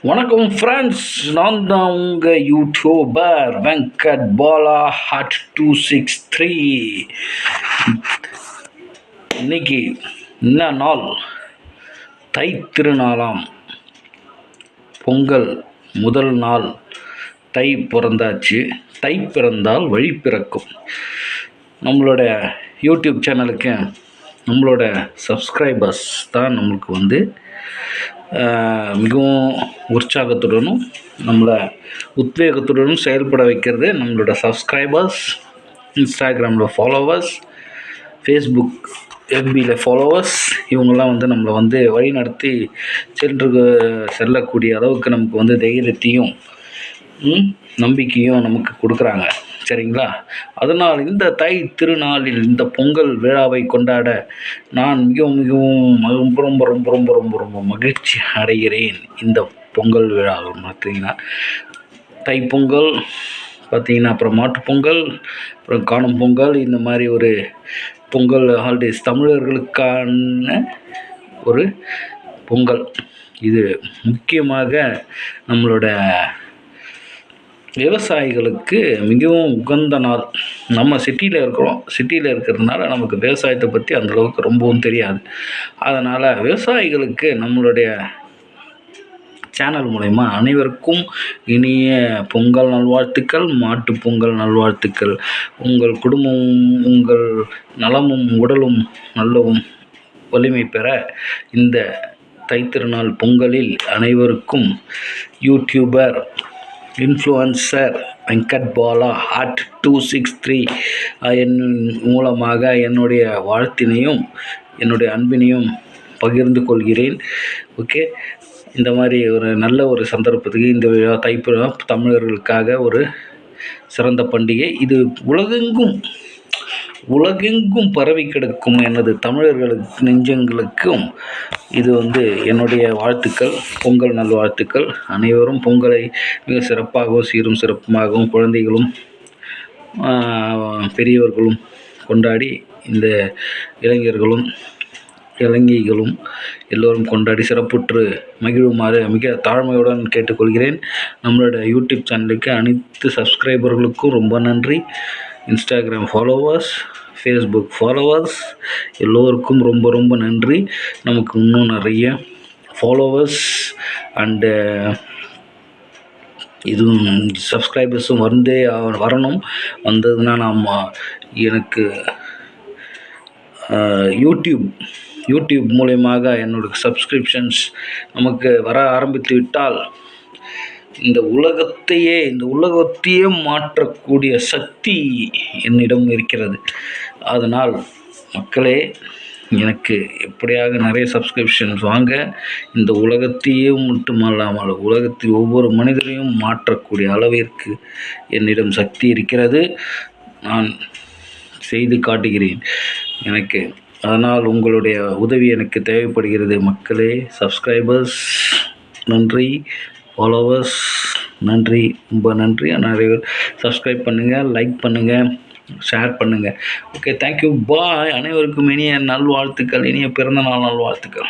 வணக்கம் ஃப்ரெண்ட்ஸ், நான் தான் உங்கள் யூடியூபர் வெங்கட் பாலா ஹாட் 263. இன்னைக்கு என்ன நாள்? தை திருநாளாம். பொங்கல் முதல் நாள். தை பிறந்தாச்சு. தை பிறந்தால் வழி பிறக்கும். நம்மளோட யூடியூப் சேனலுக்கு நம்மளோட சப்ஸ்கிரைபர்ஸ் தான் நம்மளுக்கு மிகவும் உற்சாகத்துடனும் நம்மளை உத்வேகத்துடனும் செயல்பட வைக்கிறது நம்மளோட சப்ஸ்கிரைபர்ஸ், இன்ஸ்டாகிராமில் ஃபாலோவர்ஸ், ஃபேஸ்புக் எஃபியில் ஃபாலோவர்ஸ். இவங்கெல்லாம் நம்மளை வழி நடத்தி செல்லக்கூடிய அளவுக்கு நமக்கு தைரியத்தையும் நம்பிக்கையும் நமக்கு கொடுக்குறாங்க. சரிங்களா? அதனால் இந்த தை திருநாளில் இந்த பொங்கல் விழாவை கொண்டாட நான் மிகவும் ரொம்ப ரொம்ப ரொம்ப ரொம்ப ரொம்ப ரொம்ப மகிழ்ச்சி அடைகிறேன். இந்த பொங்கல் விழா பார்த்தீங்கன்னா தைப்பொங்கல் பார்த்தீங்கன்னா, அப்புறம் மாட்டுப்பொங்கல், அப்புறம் காணும் பொங்கல், இந்த மாதிரி ஒரு பொங்கல் ஹாலிடேஸ் தமிழர்களுக்கான ஒரு பொங்கல். இது முக்கியமாக நம்மளோட விவசாயிகளுக்கு மிகவும் உகந்த நாள். நம்ம சிட்டியில் இருக்கிறோம். சிட்டியில் இருக்கிறதுனால நமக்கு விவசாயத்தை பற்றி அந்தளவுக்கு ரொம்பவும் தெரியாது. அதனால் விவசாயிகளுக்கு நம்மளுடைய சேனல் மூலமா அனைவருக்கும் இனிய பொங்கல் நல்வாழ்த்துக்கள், மாட்டு பொங்கல் நல்வாழ்த்துக்கள். உங்கள் குடும்பமும் உங்கள் நலமும் உடலும் நல்லவும் வலிமை பெற இந்த தைத்திருநாள் பொங்கலில் அனைவருக்கும் YouTuber influencer Venkat Bala hot 263 என் மூலமாக என்னுடைய வாழ்த்தினையும் என்னுடைய அன்பினையும் பகிர்ந்து கொள்கிறேன். ஓகே, இந்த மாதிரி ஒரு நல்ல ஒரு சந்தர்ப்பத்துக்கு இந்த விழா தைப்பொங்கல் தமிழர்களுக்காக ஒரு சிறந்த பண்டிகை. இது உலகெங்கும் பரவி கிடக்கும் எனது தமிழர்களுக்கு நெஞ்சங்களுக்கும் இது என்னுடைய வாழ்த்துக்கள், பொங்கல் நல்வாழ்த்துக்கள். அனைவரும் பொங்கலை மிக சிறப்பாகவும் சீரும் சிறப்புமாகவும் குழந்தைகளும் பெரியவர்களும் கொண்டாடி, இந்த இளைஞர்களும் இளைஞர்களும் எல்லோரும் கொண்டாடி சிறப்புற்று மகிழுமாறு மிக தாழ்மையுடன் கேட்டுக்கொள்கிறேன். நம்மளோட யூடியூப் சேனலுக்கு அனைத்து சப்ஸ்கிரைபர்களுக்கும் ரொம்ப நன்றி. இன்ஸ்டாகிராம் ஃபாலோவர்ஸ், ஃபேஸ்புக் ஃபாலோவர்ஸ் எல்லோருக்கும் ரொம்ப ரொம்ப நன்றி. நமக்கு இன்னும் நிறைய ஃபாலோவர்ஸ் அண்டு இதுவும் சப்ஸ்கிரைபர்ஸும் வரணும். வந்ததுன்னா எனக்கு யூடியூப் மூலயமாக என்னோடய சப்ஸ்கிரிப்ஷன்ஸ் நமக்கு வர ஆரம்பித்து விட்டால் இந்த உலகத்தையே மாற்றக்கூடிய சக்தி என்னிடம் இருக்கிறது. அதனால் மக்களே, எனக்கு எப்படியாக நிறைய சப்ஸ்கிரிப்ஷன்ஸ் வாங்க. இந்த உலகத்தையே மட்டுமல்லாமல் உலகத்தில் ஒவ்வொரு மனிதரையும் மாற்றக்கூடிய அளவிற்கு என்னிடம் சக்தி இருக்கிறது. நான் செய்து காட்டுகிறேன் எனக்கு. அதனால் உங்களுடைய உதவி எனக்கு தேவைப்படுகிறது. மக்களே, சப்ஸ்கிரைபர்ஸ் நன்றி, ஃபாலோவர்ஸ் நன்றி, ரொம்ப நன்றி. நிறைய சப்ஸ்கிரைப் பண்ணுங்கள், லைக் பண்ணுங்கள், ஷேர் பண்ணுங்கள். ஓகே, தேங்க்யூ, பாய். அனைவருக்கும் இனிய நல்வாழ்த்துக்கள், இனிய பிறந்தநாள் நல்வாழ்த்துக்கள்.